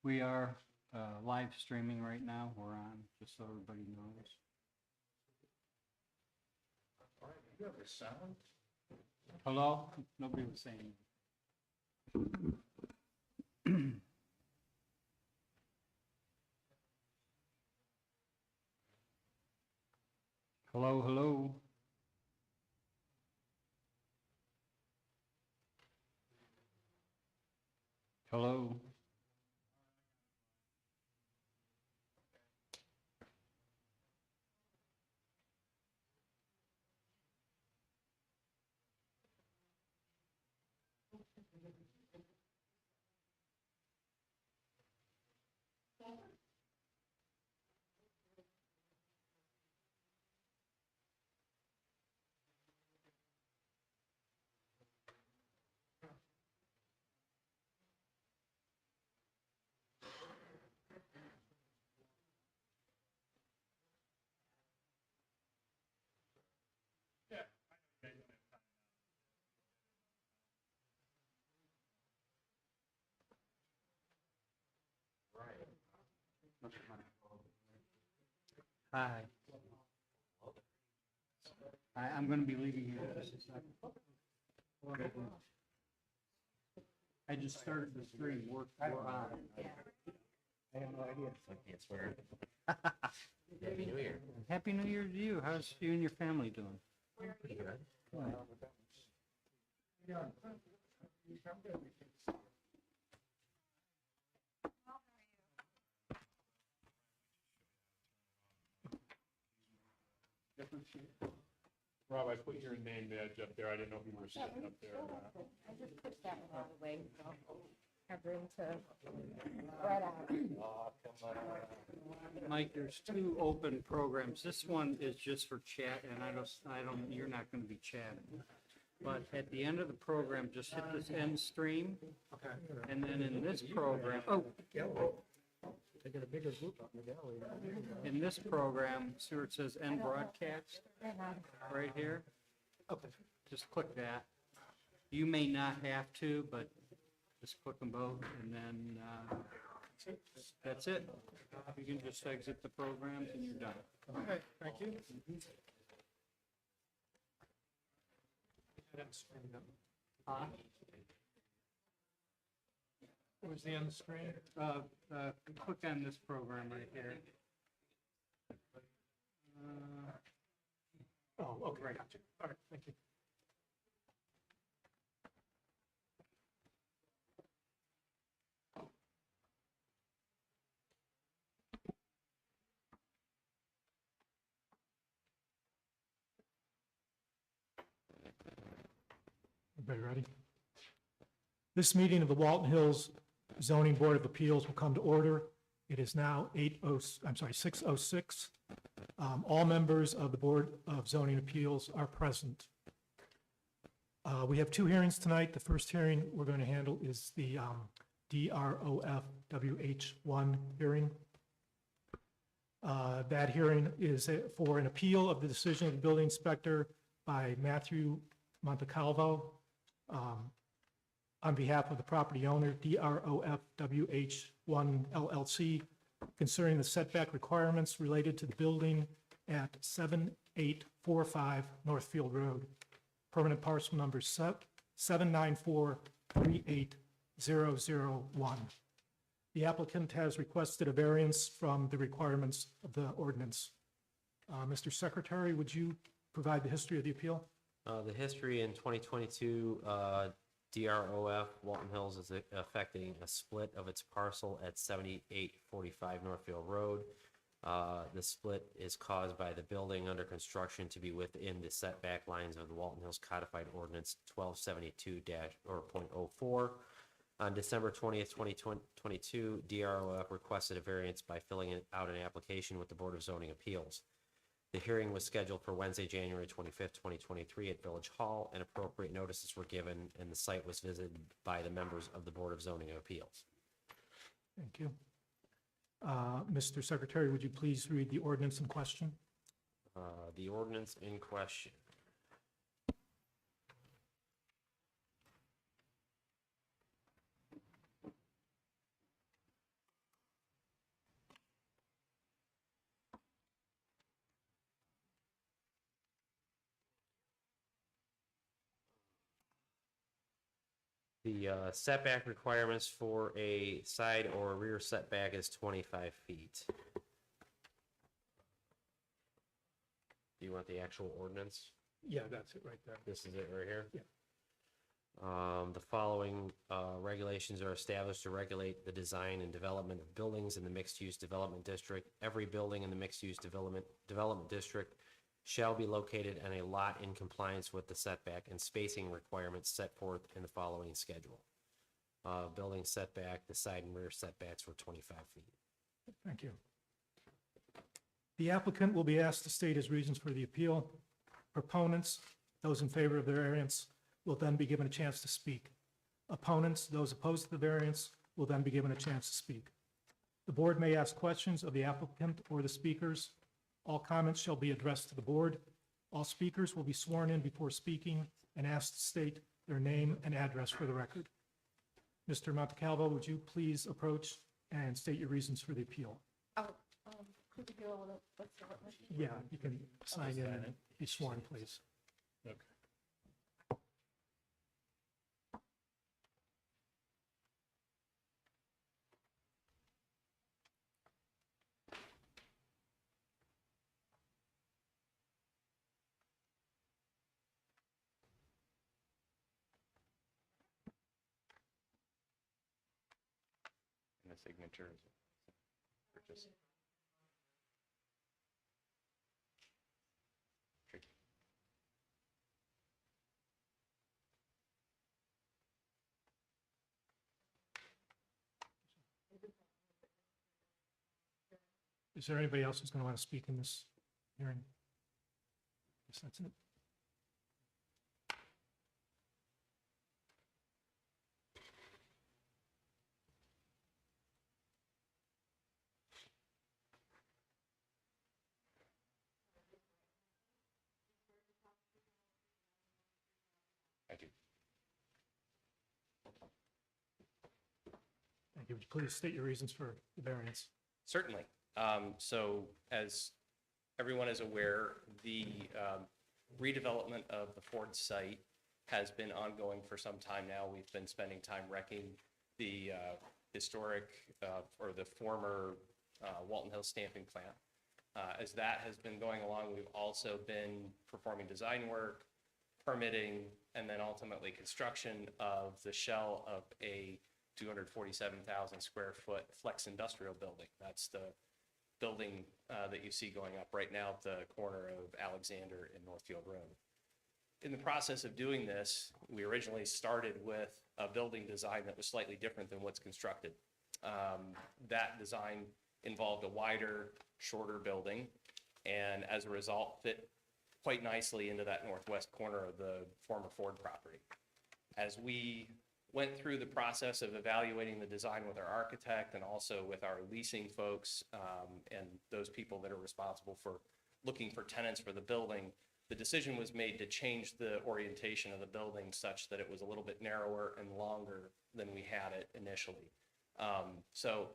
We are live streaming right now. We're on, just so everybody knows. You have a sound? Hello? Nobody was saying. Hello, hello. Hello. Hi. I'm going to be leaving here in just a second. I just started the stream. We're on. I have no idea. I can't swear. Happy New Year. Happy New Year to you. How's you and your family doing? Pretty good. Rob, I put your name badge up there. I didn't know if you were sitting up there or not. I just pushed that one out of the way, so have room to spread out. Mike, there's two open programs. This one is just for chat, and you're not going to be chatting. But at the end of the program, just hit this end stream. Okay. And then in this program, I got a bigger group out in the gallery. in this program, see where it says end broadcast right here? Okay. Just click that. You may not have to, but just click them both, and then that's it. You can just exit the programs and you're done. Okay, thank you. What was the end screen? Click on this program right here. Oh, okay, gotcha. All right, thank you. Everybody ready? This meeting of the Walton Hills Zoning Board of Appeals will come to order. It is now 6:06. All members of the Board of Zoning Appeals are present. We have two hearings tonight. The first hearing we're going to handle is the DROF WH1 hearing. That hearing is for an appeal of the decision of the building inspector by Matthew Montecalvo on behalf of the property owner, DROF WH1 LLC, concerning the setback requirements related to the building at 7845 Northfield Road, permanent parcel number 794380001. The applicant has requested a variance from the requirements of the ordinance. Mr. Secretary, would you provide the history of the appeal? The history in 2022, DROF Walton Hills is affecting a split of its parcel at 7845 Northfield Road. The split is caused by the building under construction to be within the setback lines of the Walton Hills Codified Ordinance 1272-.04. On December 20th, 2022, DROF requested a variance by filling out an application with the Board of Zoning Appeals. The hearing was scheduled for Wednesday, January 25th, 2023 at Village Hall, and appropriate notices were given, and the site was visited by the members of the Board of Zoning Appeals. Thank you. Mr. Secretary, would you please read the ordinance in question? The ordinance in question. The setback requirements for a side or rear setback is 25 feet. Do you want the actual ordinance? Yeah, that's it right there. This is it right here? Yeah. The following regulations are established to regulate the design and development of buildings in the mixed-use development district. Every building in the mixed-use development district shall be located on a lot in compliance with the setback and spacing requirements set forth in the following schedule. Building setback, the side and rear setbacks were 25 feet. Thank you. The applicant will be asked to state his reasons for the appeal. Proponents, those in favor of the variance, will then be given a chance to speak. Opponents, those opposed to the variance, will then be given a chance to speak. The board may ask questions of the applicant or the speakers. All comments shall be addressed to the board. All speakers will be sworn in before speaking and asked to state their name and address for the record. Mr. Montecalvo, would you please approach and state your reasons for the appeal? Oh, could you go with what's the witness? Yeah, you can sign in and be sworn, please. Okay. And the signatures. Just. Tricky. Is there anybody else who's going to want to speak in this hearing? Yes, that's it. I do. Thank you. Would you please state your reasons for the variance? Certainly. So as everyone is aware, the redevelopment of the Ford site has been ongoing for some time now. We've been spending time wrecking the historic or the former Walton Hills stamping plant. As that has been going along, we've also been performing design work, permitting, and then ultimately construction of the shell of a 247,000 square foot flex industrial building. That's the building that you see going up right now at the corner of Alexander and Northfield Road. In the process of doing this, we originally started with a building design that was slightly different than what's constructed. That design involved a wider, shorter building, and as a result fit quite nicely into that northwest corner of the former Ford property. As we went through the process of evaluating the design with our architect and also with our leasing folks and those people that are responsible for looking for tenants for the building, the decision was made to change the orientation of the building such that it was a little bit narrower and longer than we had it initially. So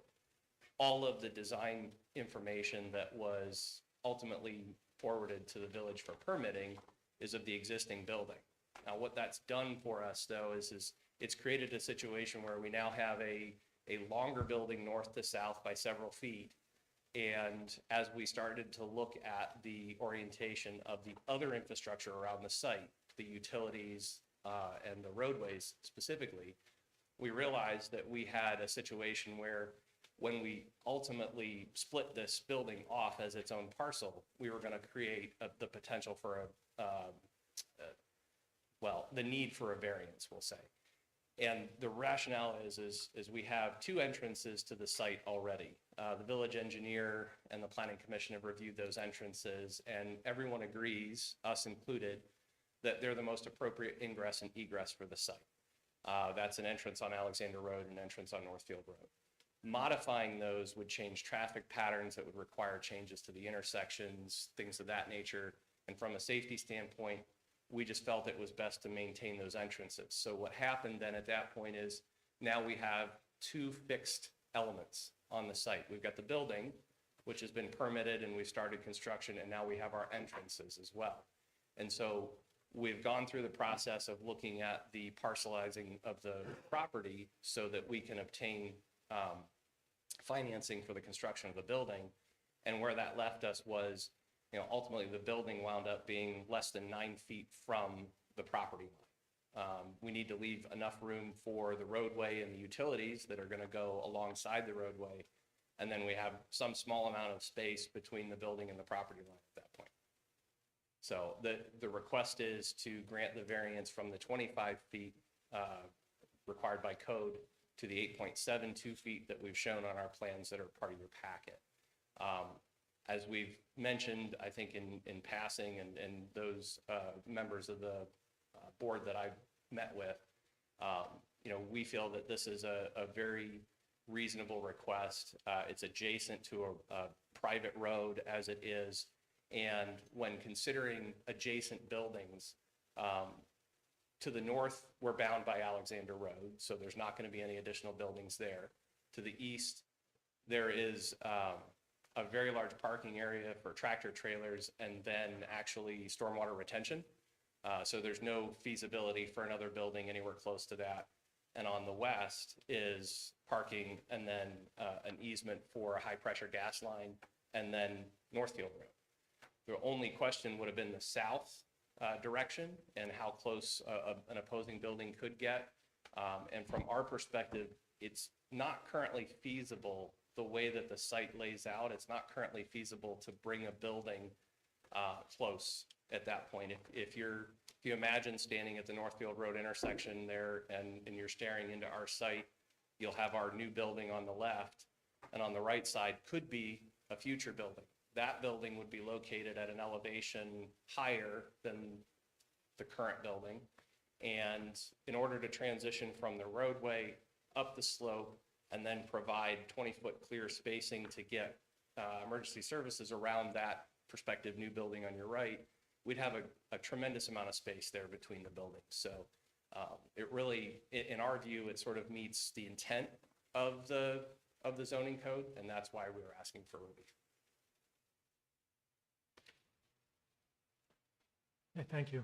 all of the design information that was ultimately forwarded to the village for permitting is of the existing building. Now, what that's done for us, though, is it's created a situation where we now have a longer building north to south by several feet. And as we started to look at the orientation of the other infrastructure around the site, the utilities and the roadways specifically, we realized that we had a situation where when we ultimately split this building off as its own parcel, we were going to create the potential for the need for a variance, we'll say. And the rationale is we have two entrances to the site already. The village engineer and the planning commission have reviewed those entrances, and everyone agrees, us included, that they're the most appropriate ingress and egress for the site. That's an entrance on Alexander Road and entrance on Northfield Road. Modifying those would change traffic patterns, that would require changes to the intersections, things of that nature. And from a safety standpoint, we just felt it was best to maintain those entrances. So what happened then at that point is now we have two fixed elements on the site. We've got the building, which has been permitted and we've started construction, and now we have our entrances as well. And so we've gone through the process of looking at the parcelizing of the property so that we can obtain financing for the construction of the building. And where that left us was, ultimately the building wound up being less than 9 feet from the property line. We need to leave enough room for the roadway and the utilities that are going to go alongside the roadway. And then we have some small amount of space between the building and the property line at that point. So the request is to grant the variance from the 25 feet required by code to the 8.72 feet that we've shown on our plans that are part of your packet. As we've mentioned, I think in passing, and those members of the board that I've met with, we feel that this is a very reasonable request. It's adjacent to a private road as it is. And when considering adjacent buildings, to the north, we're bound by Alexander Road, so there's not going to be any additional buildings there. To the east, there is a very large parking area for tractor trailers and then actually stormwater retention. So there's no feasibility for another building anywhere close to that. And on the west is parking and then an easement for a high-pressure gas line and then Northfield Road. The only question would have been the south direction and how close an opposing building could get. And from our perspective, it's not currently feasible the way that the site lays out. It's not currently feasible to bring a building close at that point. If you imagine standing at the Northfield Road intersection there and you're staring into our site, you'll have our new building on the left, and on the right side could be a future building. That building would be located at an elevation higher than the current building. And in order to transition from the roadway up the slope and then provide 20-foot clear spacing to get emergency services around that prospective new building on your right, we'd have a tremendous amount of space there between the buildings. So it really, in our view, it sort of meets the intent of the zoning code, and that's why we were asking for relief. Okay, thank you.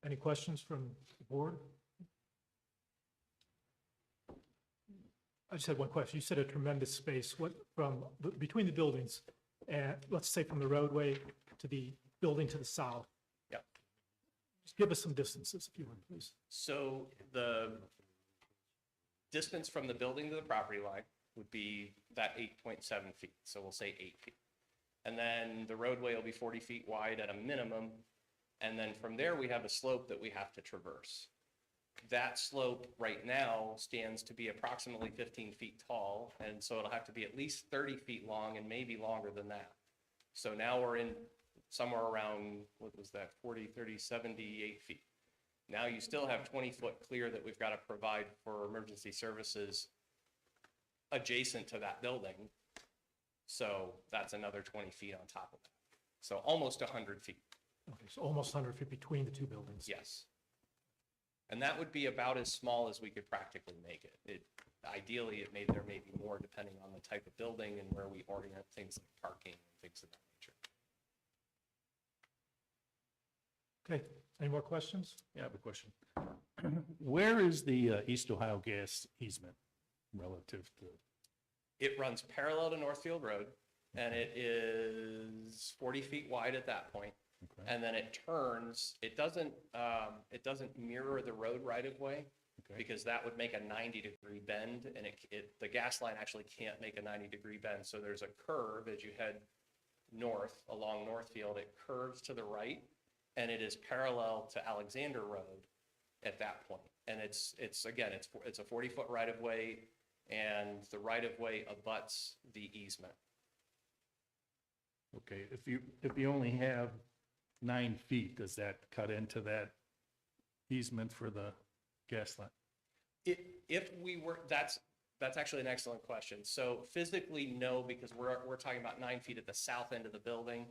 Any questions from the board? I just had one question. You said a tremendous space. What between the buildings, let's say from the roadway to the building to the south? Yeah. Just give us some distances if you would, please. So the distance from the building to the property line would be that 8.7 feet. So we'll say 8 feet. And then the roadway will be 40 feet wide at a minimum. And then from there, we have a slope that we have to traverse. That slope right now stands to be approximately 15 feet tall. And so it'll have to be at least 30 feet long and maybe longer than that. So now we're in somewhere around, what was that, 40, 30, 78 feet. Now you still have 20-foot clear that we've got to provide for emergency services adjacent to that building. So that's another 20 feet on top of that. So almost 100 feet. Okay, so almost 100 feet between the two buildings. Yes. And that would be about as small as we could practically make it. Ideally, there may be more depending on the type of building and where we orient things like parking and things of that nature. Okay, any more questions? Yeah, I have a question. Where is the East Ohio gas easement relative to? It runs parallel to Northfield Road, and it is 40 feet wide at that point. Okay. And then it turns. It doesn't mirror the road right of way, Okay. because that would make a 90-degree bend, and the gas line actually can't make a 90-degree bend. So there's a curve as you head north along Northfield. It curves to the right, and it is parallel to Alexander Road. at that point. And again, it's a 40-foot right-of-way, and the right-of-way abuts the easement. Okay, if you only have 9 feet, does that cut into that easement for the gas line? If we were, that's actually an excellent question. So physically, no, because we're talking about 9 feet at the south end of the building.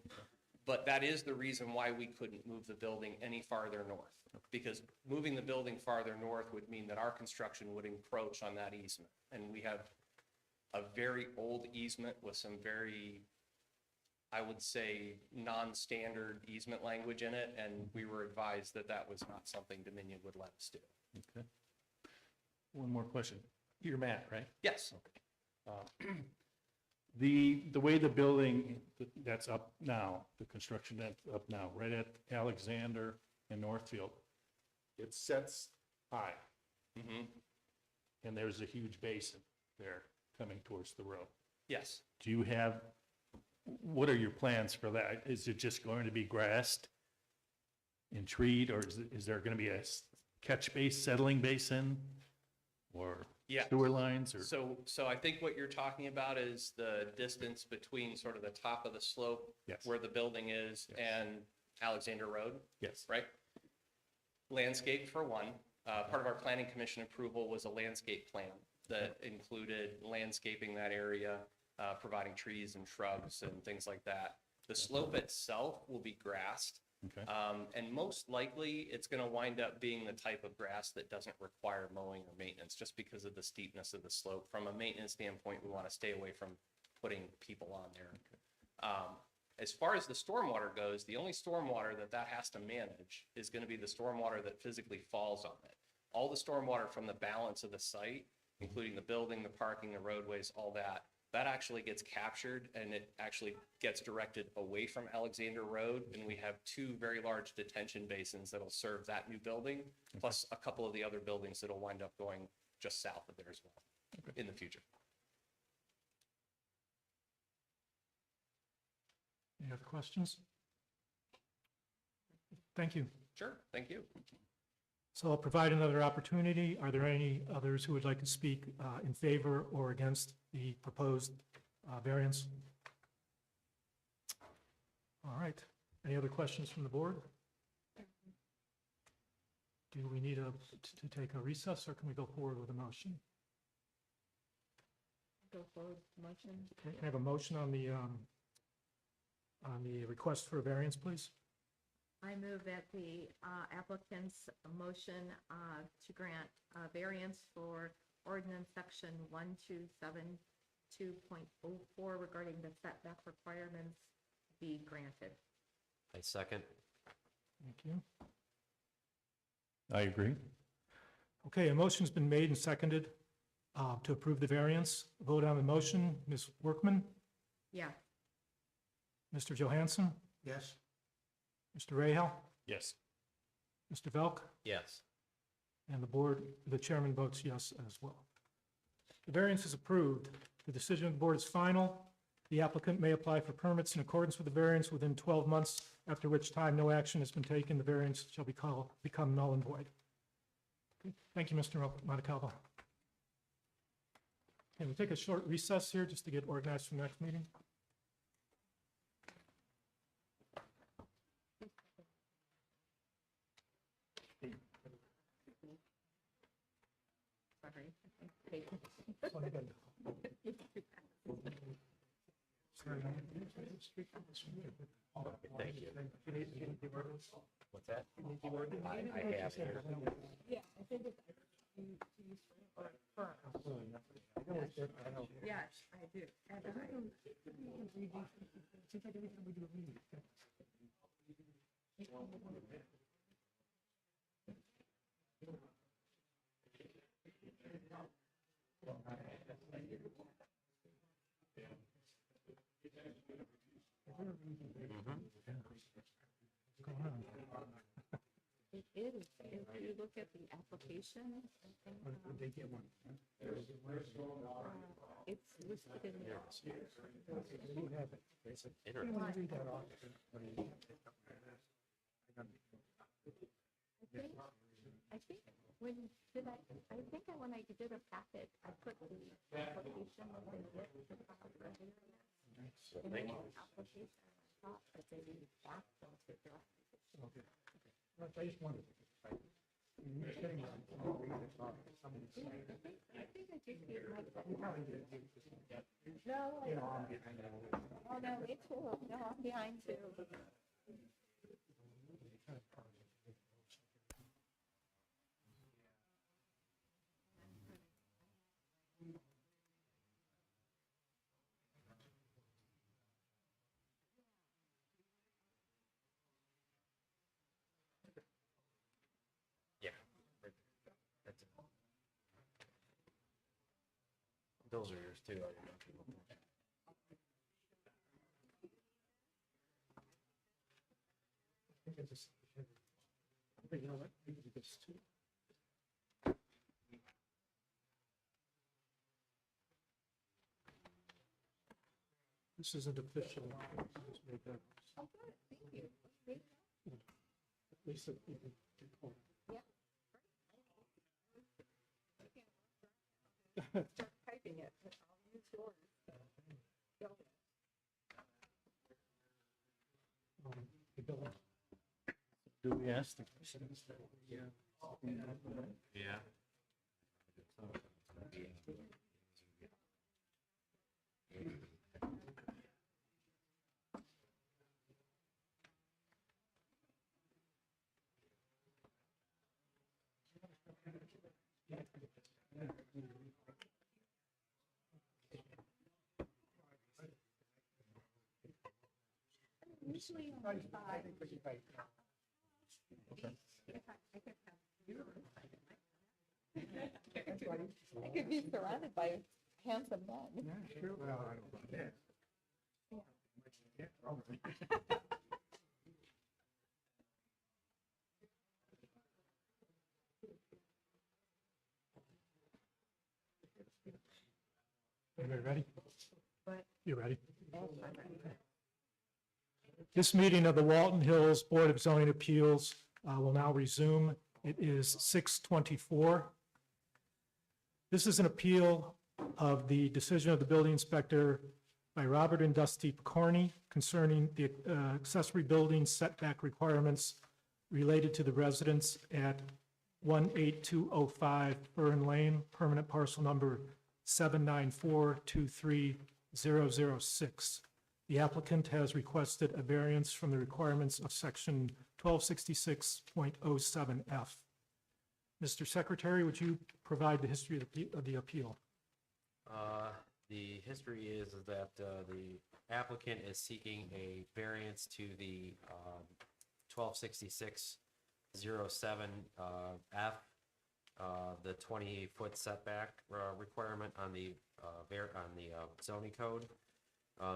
But that is the reason why we couldn't move the building any farther north. Because moving the building farther north would mean that our construction would encroach on that easement. And we have a very old easement with some very, I would say, non-standard easement language in it. And we were advised that that was not something Dominion would let us do. Okay. One more question. You're Matt, right? Yes. The way the building that's up now, the construction that's up now, right at Alexander and Northfield, it sets high, Mhm. and there's a huge basin there coming towards the road. Yes. Do you have, what are your plans for that? Is it just going to be grassed and treed, or is there going to be a catch base, settling basin, or Yeah. sewer lines, or? So I think what you're talking about is the distance between sort of the top of the slope Yes. where the building is Yes. and Alexander Road, Yes. right? Landscape for one. Part of our planning commission approval was a landscape plan that included landscaping that area, providing trees and shrubs and things like that. The slope itself will be grassed. Okay. And most likely, it's going to wind up being the type of grass that doesn't require mowing or maintenance, just because of the steepness of the slope. From a maintenance standpoint, we want to stay away from putting people on there. As far as the stormwater goes, the only stormwater that has to manage is going to be the stormwater that physically falls on it. All the stormwater from the balance of the site, including the building, the parking, the roadways, all that actually gets captured, and it actually gets directed away from Alexander Road. And we have 2 very large detention basins that'll serve that new building, plus a couple of the other buildings that'll wind up going just south of there as well in the future. Any other questions? Thank you. Sure, thank you. So I'll provide another opportunity. Are there any others who would like to speak in favor or against the proposed variance? All right. Any other questions from the board? Do we need to take a recess, or can we go forward with a motion? Go forward, motion. Okay, can I have a motion on the request for a variance, please? I move that the applicant's motion to grant variance for ordinance section 1272.04 regarding the setback requirements be granted. I second. Thank you. I agree. Okay, a motion's been made and seconded to approve the variance. Vote on the motion. Ms. Workman? Yeah. Mr. Johansson? Yes. Mr. Rahal? Yes. Mr. Velk? Yes. And the chairman votes yes as well. The variance is approved. The decision of the board is final. The applicant may apply for permits in accordance with the variance within 12 months, after which time no action has been taken. The variance shall become null and void. Okay, thank you, Mr. Montecalvo. Can we take a short recess here just to get organized for the next meeting? Sorry. Thank you. What's that? I have here. Yeah, I think it's or firm. Yes, I do. And it is, if you look at the application, it's listed in there. I think When did when I did a packet, I put the application that they get to file for variance. In the application, I thought that they asked them to draft. Okay. I just wanted to. I think I just gave my. No, oh, no, me too. No, I'm behind too. Yeah. That's it. Those are yours too. You know what? Maybe this too. This isn't official. Just made that. Oh, good, thank you. Great. At least it- you can record. Start typing it. I'll use yours. The building. Do we ask the Yeah. Usually only five. I could be surrounded by handsome men. Everybody ready? But You ready? oh, This meeting of the Walton Hills Board of Zoning Appeals will now resume. It is 6:24. This is an appeal of the decision of the building inspector by Robert and Dusty Picorni concerning the accessory building setback requirements related to the residence at 18205 Fern Lane, permanent parcel number 794230006. The applicant has requested a variance from the requirements of section 1266.07F. Mr. Secretary, would you provide the history of the appeal? The history is that the applicant is seeking a variance to the 1266.07 F, the 20-foot setback requirement on the zoning code.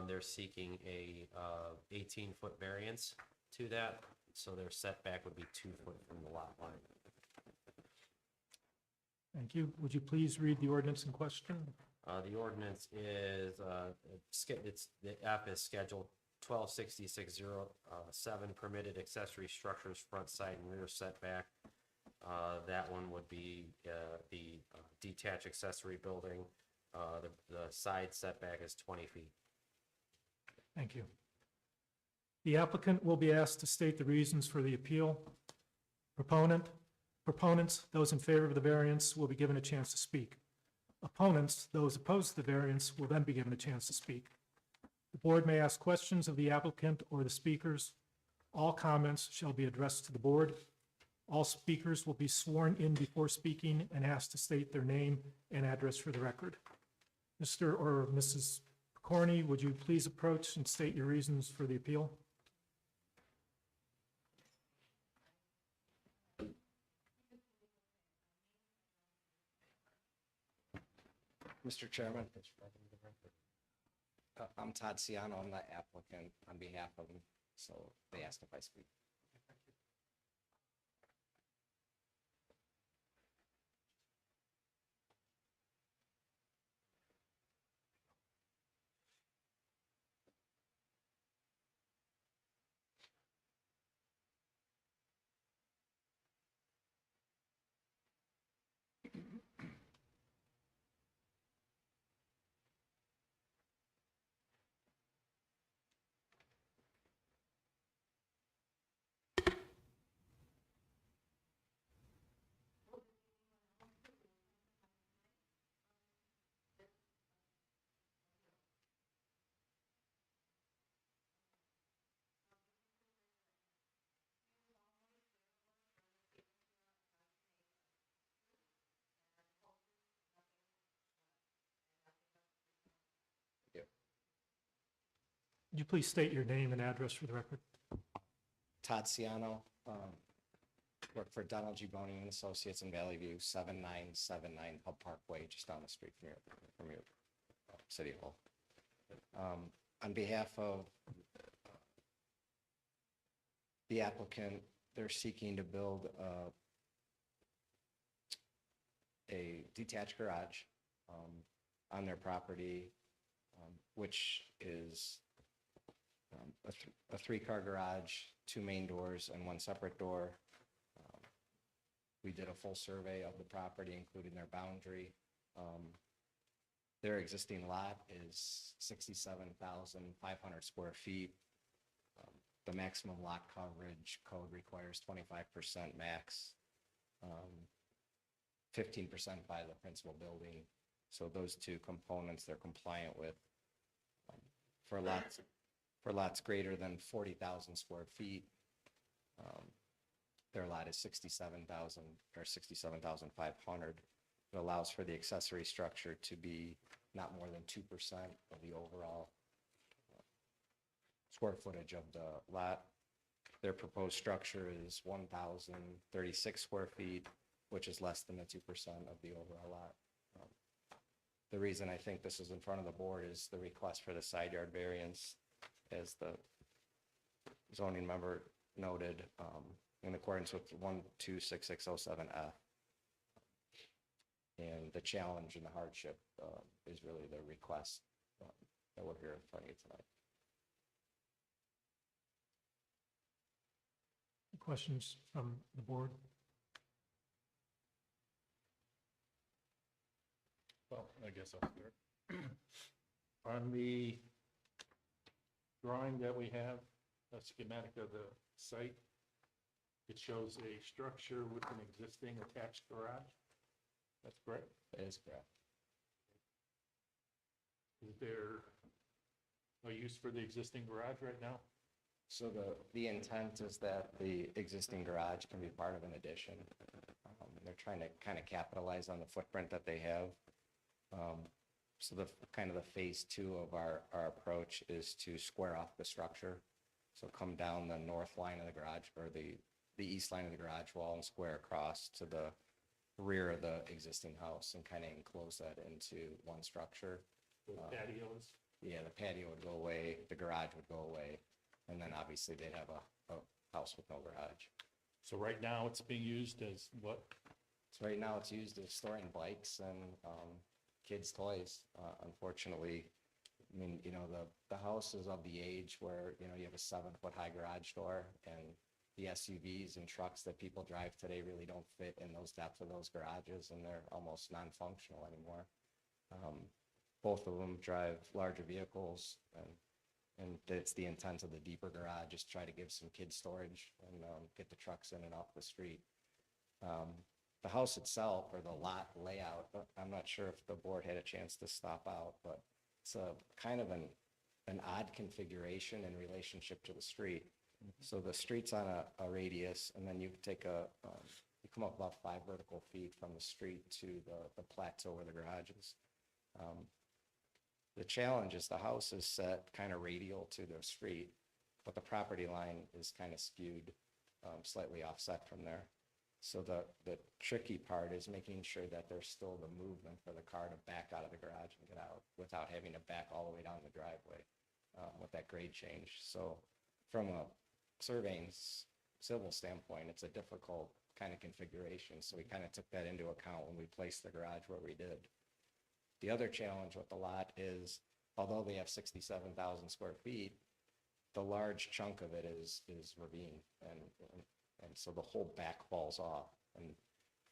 They're seeking a 18-foot variance to that, so their setback would be 2 foot from the lot line. Thank you. Would you please read the ordinance in question? The ordinance is, the F is scheduled 1266.07 permitted accessory structures, front, side, and rear setback. That one would be the detached accessory building. The side setback is 20 feet. Thank you. The applicant will be asked to state the reasons for the appeal. Proponents, those in favor of the variance, will be given a chance to speak. Opponents, those opposed to the variance, will then be given a chance to speak. The board may ask questions of the applicant or the speakers. All comments shall be addressed to the board. All speakers will be sworn in before speaking and asked to state their name and address for the record. Mr. or Mrs. Picorni, would you please approach and state your reasons for the appeal? Mr. Chairman, I'm Todd Ciano. I'm the applicant on behalf of them, so they asked if I speak. Would you please state your name and address for the record? Todd Ciano, work for Donald G. Boning and Associates in Valley View, 7979 Hub Parkway, just down the street from your City Hall. On behalf of the applicant, they're seeking to build a detached garage on their property, which is a three-car garage, two main doors, and one separate door. We did a full survey of the property, including their boundary. Their existing lot is 67,500 square feet. The maximum lot coverage code requires 25% max, 15% by the principal building. So those two components they're compliant with. For lots greater than 40,000 square feet, their lot is 67,000 or 67,500. It allows for the accessory structure to be not more than 2% of the overall square footage of the lot. Their proposed structure is 1,036 square feet, which is less than the 2% of the overall lot. The reason I think this is in front of the board is the request for the side yard variance, as the zoning member noted, in accordance with 126607F. And the challenge and the hardship is really the request that we're here in front of you tonight. Questions from the board? Well, I guess I'll start. On the drawing that we have, a schematic of the site, it shows a structure with an existing attached garage. That's correct? That is correct. Is there a use for the existing garage right now? So the intent is that the existing garage can be part of an addition. They're trying to kind of capitalize on the footprint that they have. So the kind of the phase two of our approach is to square off the structure. So come down the north line of the garage, or the east line of the garage wall, and square across to the rear of the existing house and kind of enclose that into one structure. The patios? Yeah, the patio would go away, the garage would go away, and then obviously they'd have a house with no garage. So right now it's being used as what? So right now it's used as storing bikes and kids' toys. Unfortunately, I mean, you know, the house is of the age where, you know, you have a 7-foot high garage door, and the SUVs and trucks that people drive today really don't fit in those depths of those garages, and they're almost non-functional anymore. Both of them drive larger vehicles, and it's the intent of the deeper garage, just try to give some kid storage and get the trucks in and off the street. The house itself, or the lot layout, I'm not sure if the board had a chance to stop out, but it's a kind of an odd configuration in relationship to the street. So the street's on a radius, and then you take you come up about 5 vertical feet from the street to the plateau where the garage is. The challenge is the house is set kind of radial to the street, but the property line is kind of skewed, slightly offset from there. So the tricky part is making sure that there's still the movement for the car to back out of the garage and get out without having to back all the way down the driveway with that grade change. So from a surveying civil standpoint, it's a difficult kind of configuration. So we kind of took that into account when we placed the garage where we did. The other challenge with the lot is, although they have 67,000 square feet, the large chunk of it is ravine, and so the whole back falls off. And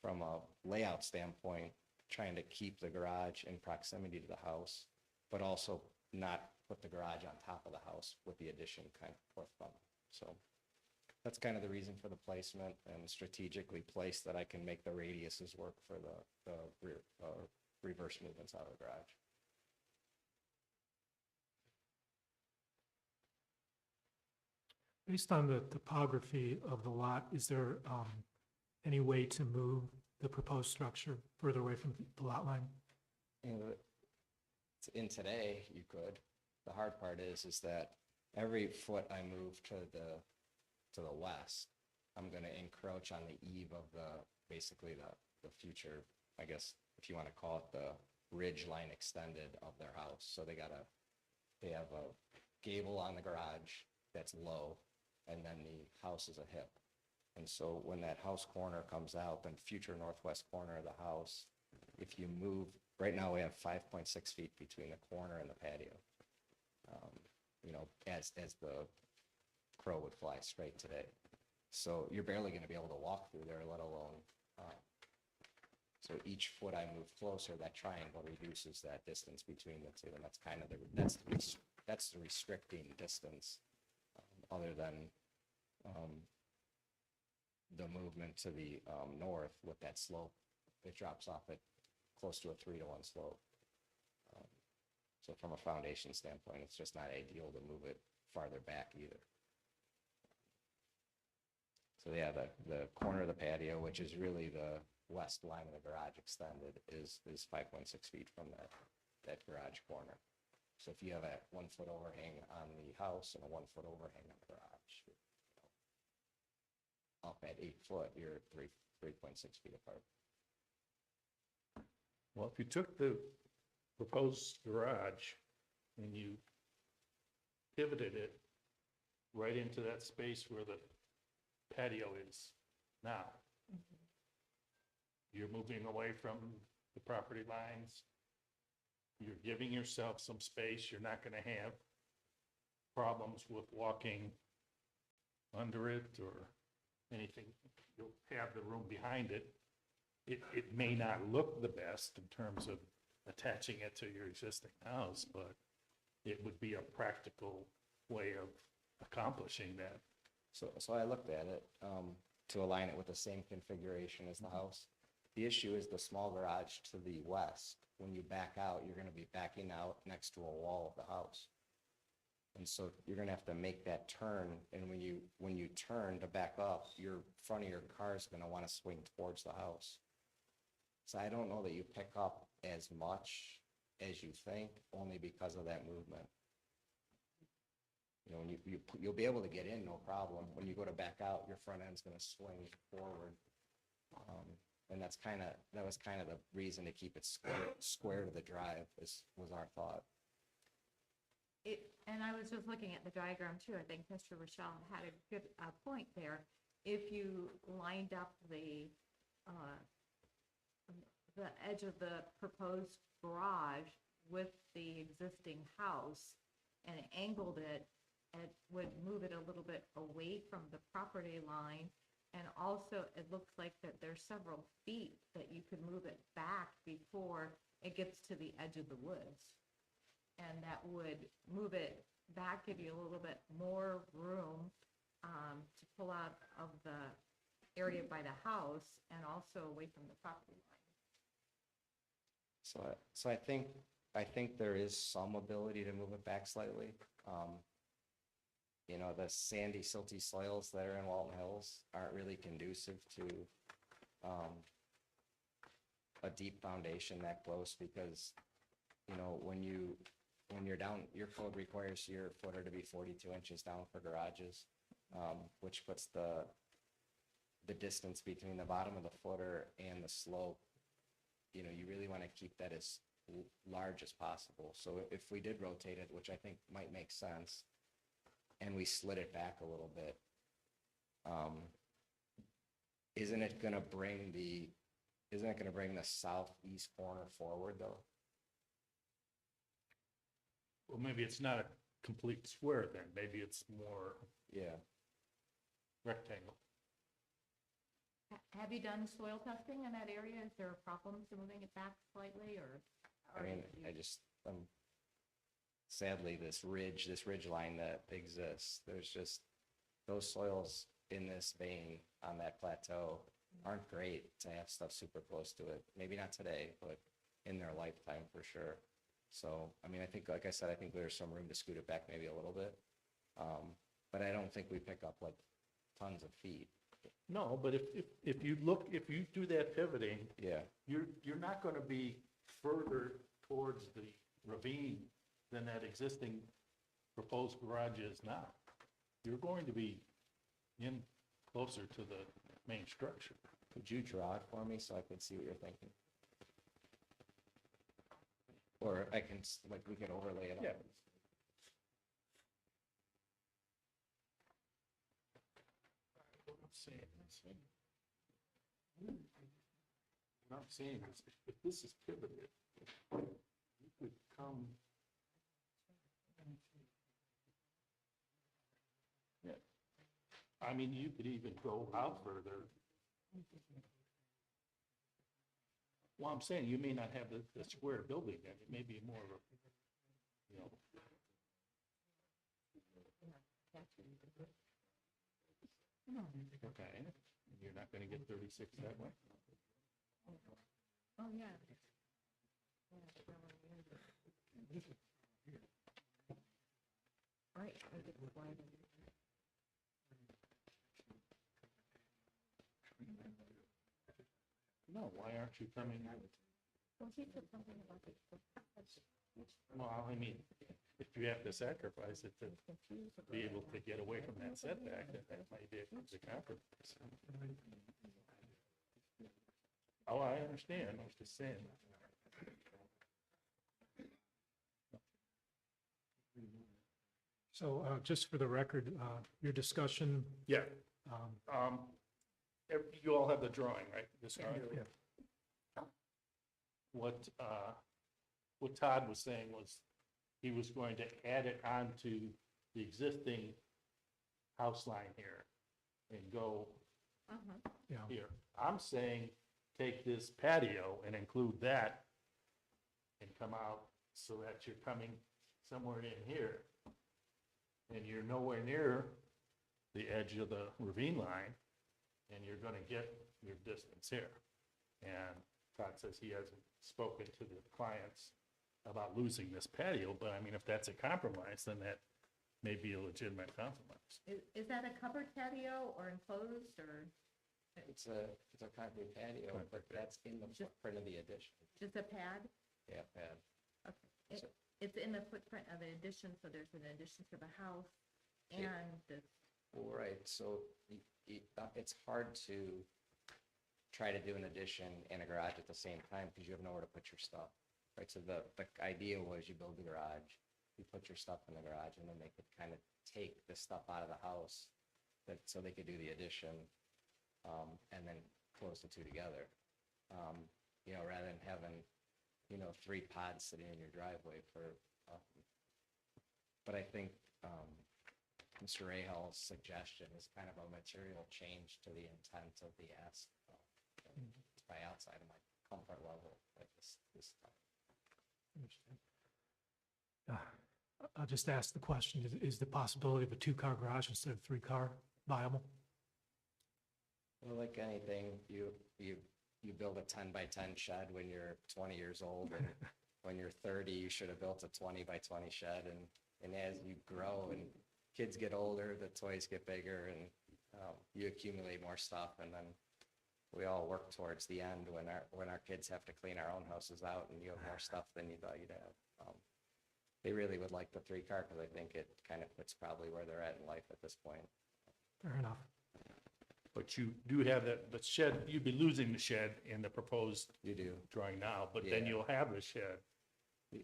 from a layout standpoint, trying to keep the garage in proximity to the house, but also not put the garage on top of the house with the addition kind of forthcoming. So that's kind of the reason for the placement, and strategically placed that I can make the radiuses work for the rear, reverse movements out of the garage. Based on the topography of the lot, is there any way to move the proposed structure further away from the lot line? In today, you could. The hard part is that every foot I move to the west, I'm gonna encroach on the eve of basically the future, I guess, if you wanna call it the ridge line extended of their house. So they have a gable on the garage that's low, and then the house is a hip. And so when that house corner comes out, then future northwest corner of the house, if you move, right now we have 5.6 feet between the corner and the patio. You know, as the crow would fly straight today. So you're barely gonna be able to walk through there, let alone, so each foot I move closer, that triangle reduces that distance between the two, and that's kind of that's the restricting distance, other than, the movement to the, north with that slope. It drops off at close to a 3-to-1 slope. So from a foundation standpoint, it's just not ideal to move it farther back either. So yeah, the corner of the patio, which is really the west line of the garage extended, is 5.6 feet from that garage corner. So if you have a 1 foot overhang on the house and a 1 foot overhang on the garage, up at 8 foot, you're 3.6 feet apart. Well, if you took the proposed garage and you pivoted it right into that space where the patio is now, you're moving away from the property lines. You're giving yourself some space. You're not going to have problems with walking under it or anything. You'll have the room behind it. It may not look the best in terms of attaching it to your existing house, but it would be a practical way of accomplishing that. So I looked at it, to align it with the same configuration as the house. The issue is the small garage to the west. When you back out, you're gonna be backing out next to a wall of the house. And so you're gonna have to make that turn, and when you turn to back up, your front of your car is gonna wanna swing towards the house. So I don't know that you pick up as much as you think, only because of that movement. You know, when you'll be able to get in, no problem. When you go to back out, your front end's gonna swing forward. And that was kind of the reason to keep it square to the drive, was our thought. And I was just looking at the diagram too. I think Mr. Rochelle had a good point there. If you lined up the edge of the proposed garage with the existing house and angled it, it would move it a little bit away from the property line. And also, it looks like that there's several feet that you could move it back before it gets to the edge of the woods. And that would move it back, give you a little bit more room to pull out of the area by the house and also away from the property line. So I think there is some ability to move it back slightly. You know, the sandy, silty soils that are in Walton Hills aren't really conducive to a deep foundation that close, because, you know, when you're down, your code requires your footer to be 42 inches down for garages, which puts the distance between the bottom of the footer and the slope. You know, you really want to keep that as large as possible. So if we did rotate it, which I think might make sense, and we slid it back a little bit, isn't it gonna bring the southeast corner forward though? Well, maybe it's not a complete square then. Maybe it's more Yeah. rectangle. Have you done soil testing in that area? Is there a problem to moving it back slightly, or? I mean, sadly, this ridge line that exists, there's just, those soils in this vein on that plateau aren't great to have stuff super close to it. Maybe not today, but in their lifetime for sure. So, I mean, I think, like I said, I think there's some room to scoot it back maybe a little bit. But I don't think we pick up like tons of feet. No, but if you do that pivoting, Yeah. you're not going to be further towards the ravine than that existing proposed garage is now. You're going to be in closer to the main structure. Could you draw it for me so I could see what you're thinking? Or I can, like, we could overlay it on. Yeah. What I'm saying is, if this is pivoted, you could come. Yeah. I mean, you could even go out further. Well, I'm saying you may not have the square building, then it may be more of a, you know. Okay, you're not gonna get 36 that way? Oh, yeah. Right. I get the wide. No, why aren't you coming? Well, he said something about the. Well, I mean, if you have to sacrifice it to be able to get away from that setback, then that might be a compromise. Oh, I understand, I was just saying. So just for the record, your discussion, Yeah, um, you all have the drawing, right? This drawing? Yeah. What Todd was saying was he was going to add it onto the existing house line here and go yeah, here. I'm saying take this patio and include that and come out so that you're coming somewhere in here. And you're nowhere near the edge of the ravine line, and you're gonna get your distance here. And Todd says he hasn't spoken to the clients about losing this patio, but I mean, if that's a compromise, then that may be a legitimate compromise. Is that a covered patio or enclosed or It's a concrete patio, but that's in the footprint of the addition. just a pad? Yeah, pad. Okay. It's in the footprint of the addition, so there's an addition to the house and the, Well, right, so it's hard to try to do an addition and a garage at the same time because you have nowhere to put your stuff. Right, so the idea was you build the garage, you put your stuff in the garage, and then they could kind of take the stuff out of the house so they could do the addition, and then close the two together. You know, rather than having, you know, 3 pods sitting in your driveway for, but I think, Mr. Rahal's suggestion is kind of a material change to the intent of the ask. It's probably outside of my comfort level at this time. understand. I'll just ask the question, is the possibility of a 2-car garage instead of 3-car viable? Well, like anything, you build a 10 by 10 shed when you're 20 years old, and when you're 30, you should have built a 20 by 20 shed, and as you grow and kids get older, the toys get bigger, and you accumulate more stuff, and then we all work towards the end when our kids have to clean our own houses out, and you have more stuff than you thought you'd have. They really would like the 3-car because I think it kind of puts probably where they're at in life at this point. Fair enough. But you do have the shed, you'd be losing the shed in the proposed You do. drawing now, but then Yeah. you'll have the shed.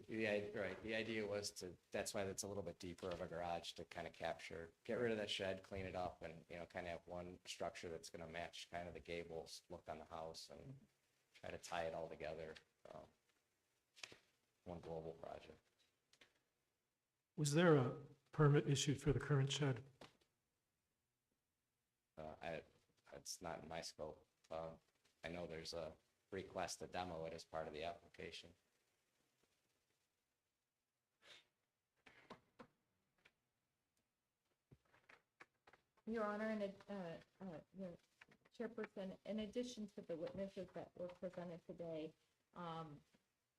Right, the idea was that's why it's a little bit deeper of a garage to kind of get rid of that shed, clean it up, and, you know, kind of have one structure that's gonna match kind of the gables look on the house and try to tie it all together. One global project. Was there a permit issued for the current shed? It's not in my scope. I know there's a request to demo it as part of the application. Your Honor, and your Chairperson, in addition to the witnesses that were presented today,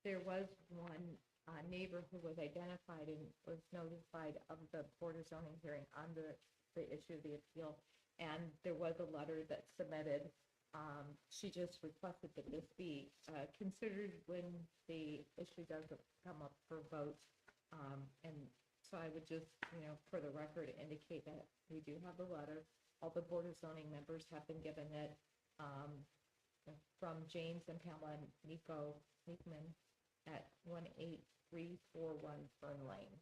there was one neighbor who was identified and was notified of the Board of Zoning hearing on the issue of the appeal. And there was a letter that's submitted. She just requested that this be considered when the issue does come up for vote. And So I would just, for the record, indicate that we do have the letter. All the Board of Zoning members have been given it, from James and Pamela Nickman at 18341 Fern Lane.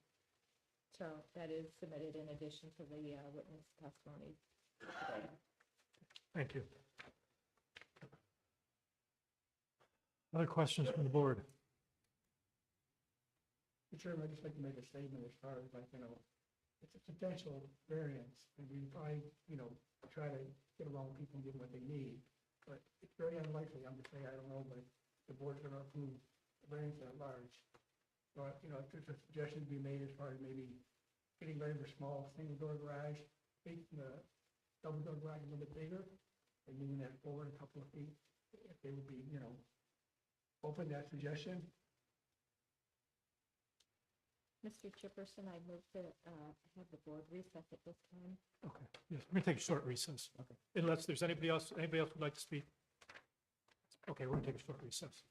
So that is submitted in addition to the witness testimony today. Thank you. Other questions from the board? Mr. Chairman, I'd just like to make a statement as far as like, it's a substantial variance, and we probably, try to get along with people and give them what they need. But it's very unlikely, I'm just saying, I don't know, but the board's gonna approve a variance that large. So, if there's a suggestion to be made as far as maybe getting rid of a small single-door garage, making the double-door garage a little bit bigger, and moving that forward a couple of feet, if they would be, open to that suggestion. Mr. Chipperson, I move to have the board recess at this time. Okay, yes, we're gonna take a short recess. Okay. Unless there's anybody else would like to speak? Okay, we're gonna take a short recess.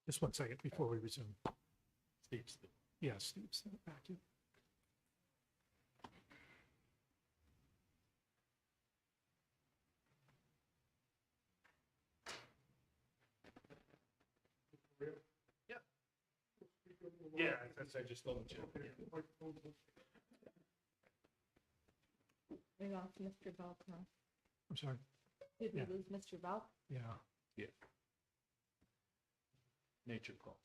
Just one second before we resume. Steve's the- Yeah, Steve's back to you. Yeah, I just told you. We lost Mr. Belk, huh? I'm sorry. Did we Yeah. lose Mr. Belk? Yeah. Nature calls.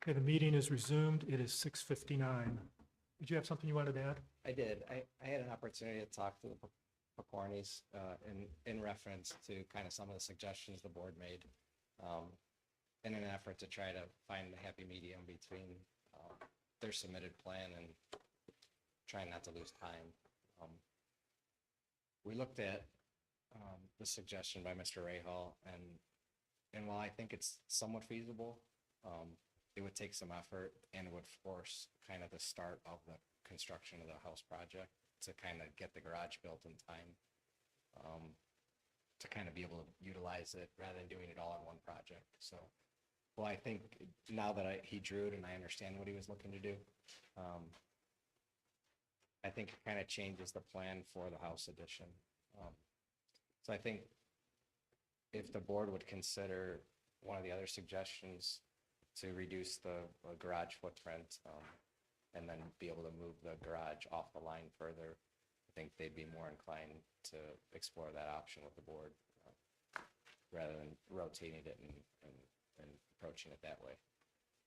Okay, the meeting is resumed. It is 6:59. Did you have something you wanted to add? I did. I had an opportunity to talk to the Pacornis in reference to kind of some of the suggestions the board made in an effort to try to find a happy medium between their submitted plan and trying not to lose time. We looked at the suggestion by Mr. Rahal, and while I think it's somewhat feasible, it would take some effort and would force kind of the start of the construction of the house project to kind of get the garage built in time, to kind of be able to utilize it rather than doing it all in one project. So, well, I think now that he drew it and I understand what he was looking to do, I think it kind of changes the plan for the house addition. So I think if the board would consider one of the other suggestions to reduce the garage footprint, and then be able to move the garage off the line further, I think they'd be more inclined to explore that option with the board, rather than rotating it and approaching it that way.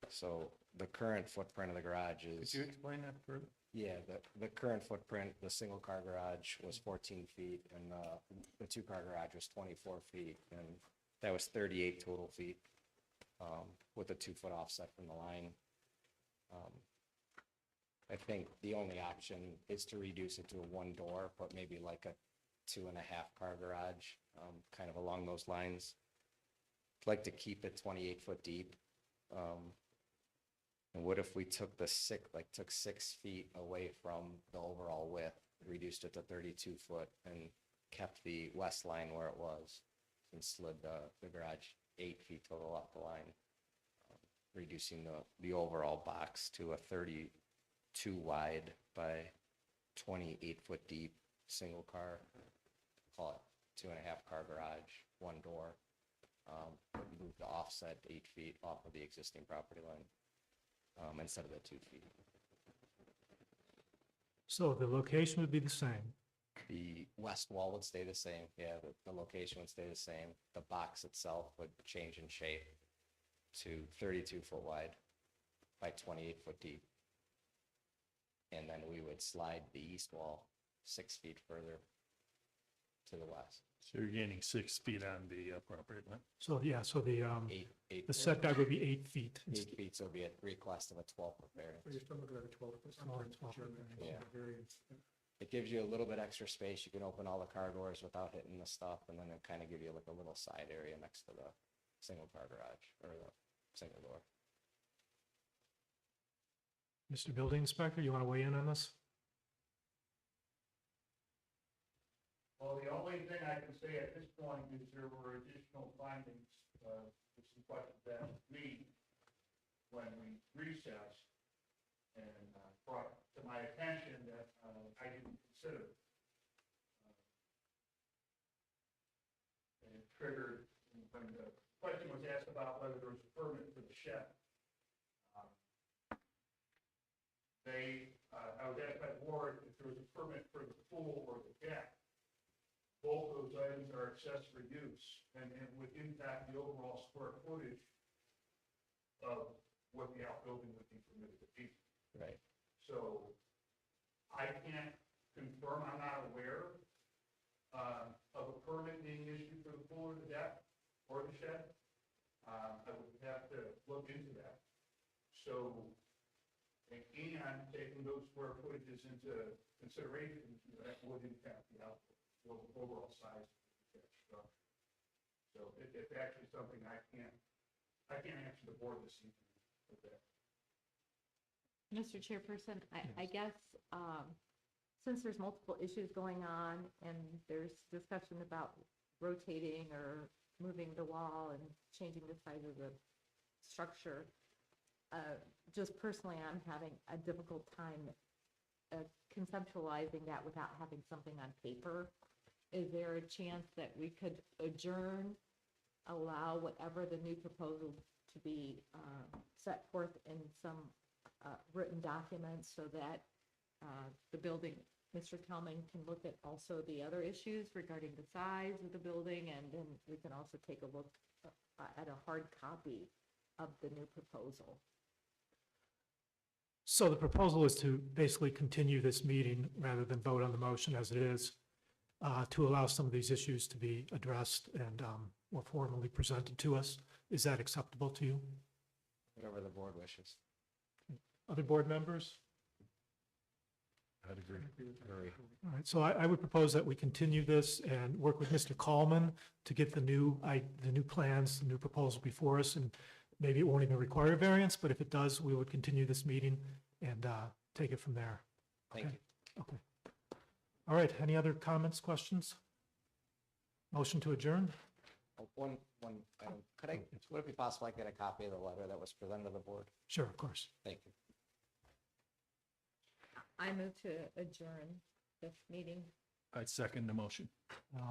So the current footprint of the garage is. Could you explain that further? Yeah, the current footprint, the single car garage was 14 feet and the two car garage was 24 feet. And that was 38 total feet, with a 2-foot offset from the line. I think the only option is to reduce it to a 1 door, but maybe like a 2.5 car garage, kind of along those lines. I'd like to keep it 28 foot deep. And what if we took took 6 feet away from the overall width, reduced it to 32 foot and kept the west line where it was and slid the garage 8 feet total off the line, reducing the overall box to a 32 wide by 28 foot deep single car, call it 2.5 car garage, 1 door, move the offset 8 feet off of the existing property line. Instead of the 2 feet. So the location would be the same. The west wall would stay the same. Yeah, the location would stay the same. The box itself would change in shape to 32 foot wide by 28 foot deep. And then we would slide the east wall 6 feet further to the west. So you're gaining 6 feet on the property line. So, yeah, so the Eight setback would be 8 feet. 8 feet, so it'd be a request of a 12-foot variance. But you're still looking at a 12-foot. Smaller 12-foot Yeah. variance. It gives you a little bit extra space. You can open all the car doors without hitting the stuff, and then it kind of give you like a little side area next to the single car garage or the single door. Mr. Building Inspector, you want to weigh in on this? Well, the only thing I can say at this point is there were additional findings, with some questions asked me when we recessed and brought to my attention that I didn't consider. And it triggered when the question was asked about whether there was a permit for the shed. I was asked by the board if there was a permit for the pool or the deck. Both those items are accessory use and would impact the overall square footage of what the outbuilding would be permitted to be. Right. So I can't confirm, I'm not aware of a permit being issued for the pool or the deck or the shed. I would have to look into that. So, and taking those square footages into consideration, that would impact the overall size of the structure. So it's actually something I can't answer the board this evening with that. Mr. Chairperson, I guess, since there's multiple issues going on and there's discussion about rotating or moving the wall and changing the size of the structure, just personally, I'm having a difficult time conceptualizing that without having something on paper. Is there a chance that we could adjourn, allow whatever the new proposal to be set forth in some written documents so that the building, Mr. Kelman can look at also the other issues regarding the size of the building, and then we can also take a look at a hard copy of the new proposal. So the proposal is to basically continue this meeting rather than vote on the motion as it is, to allow some of these issues to be addressed and more formally presented to us. Is that acceptable to you? Whatever the board wishes. Other board members? I'd agree. All right, so I would propose that we continue this and work with Mr. Coleman to get the new plans, the new proposal before us, and maybe it won't even require a variance, but if it does, we would continue this meeting and take it from there. Thank Okay. you. Okay. All right, any other comments, questions? Motion to adjourn? Oh, one item. Would it be possible I get a copy of the letter that was presented to the board? Sure, of course. Thank you. I move to adjourn this meeting. I'd second the motion.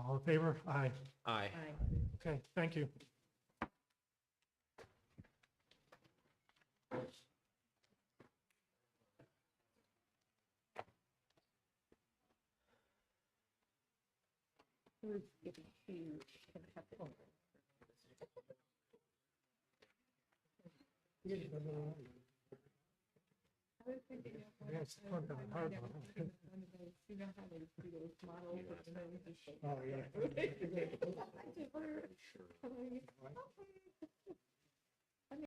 All in favor? Aye. Aye. Okay, thank you. Who's giving you? Can I have the- I was thinking of- Yeah, it's hard one, hard one. You know how they do those models and then you just like- Oh, yeah. Sure.